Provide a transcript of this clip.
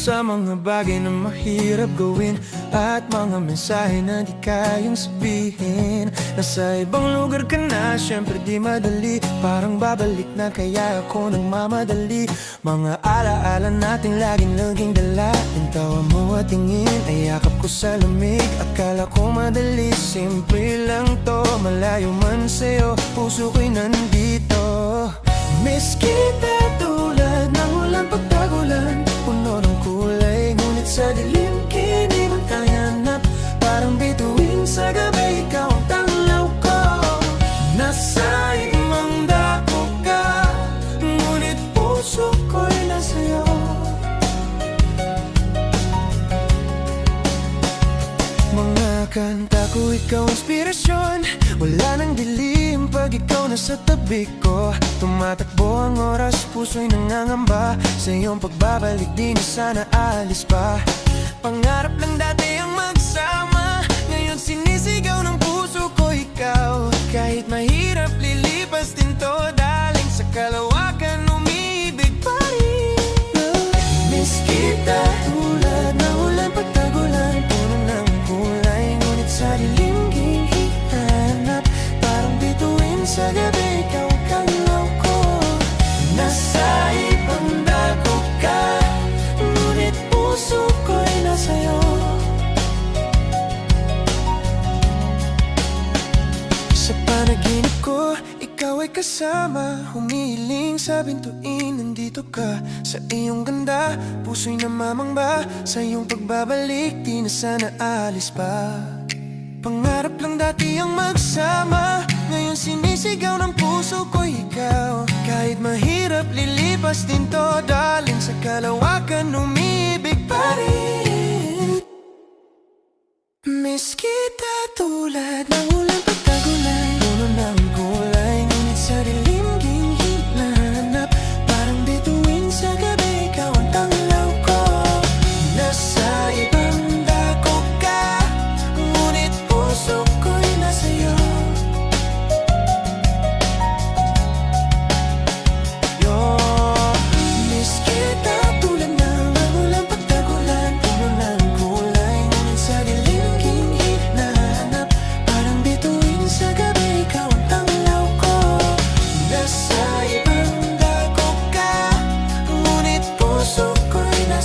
sa mga bagay na mahirap gawin at mga mensahe na di kayang sabihin. Nasa ibang lugar ka na, syempre di madali, parang babalik na kaya ako nagmamadali. Mga alaala nating laging dala, yung tawa mo at tingin ay yakap ko sa lamig. Akala ko madali, simple lang to, malayo man sa'yo, puso ko'y nandito. Miss kita tulad ng ulan pagtagulan, puno ng kulay, ngunit sa dilim kinig ang kayanap. Parang bituin sa gabi, ikaw ang tanglaw ko. Nasa ibang dako ka, ngunit puso ko'y nasa'yo. Mga kanta ko, ikaw inspirasyon, wala nang dilim pag ikaw nasa tabi ko. Tumatakbo ang oras, puso'y nangangamba, sa iyong pagbabalik di na sana alis pa. Pangarap lang dati ang magsama, ngayon sinisigaw ng puso ko ikaw. Kahit mahirap lilipas din to, daling sa kalawakan umiibig pa rin. Miss kita tulad ng ulan pagtagulan, puno ng kulay, ngunit sa dilim hihanap. Parang bituin sa gabi, ikaw ang kalaw ko. Nasa ibang dako ka, ngunit puso ko'y nasa'yo. Sa panaginip ko, ikaw ay kasama, humihiling sa bintuin, nandito ka. Sa iyong ganda, puso'y namamangba, sa iyong pagbabalik, di na sana alis pa. Pangarap lang dati ang magsama, ngayon sinisigaw ng puso ko ikaw. Kahit mahirap lilipas din to, daling sa kalawakan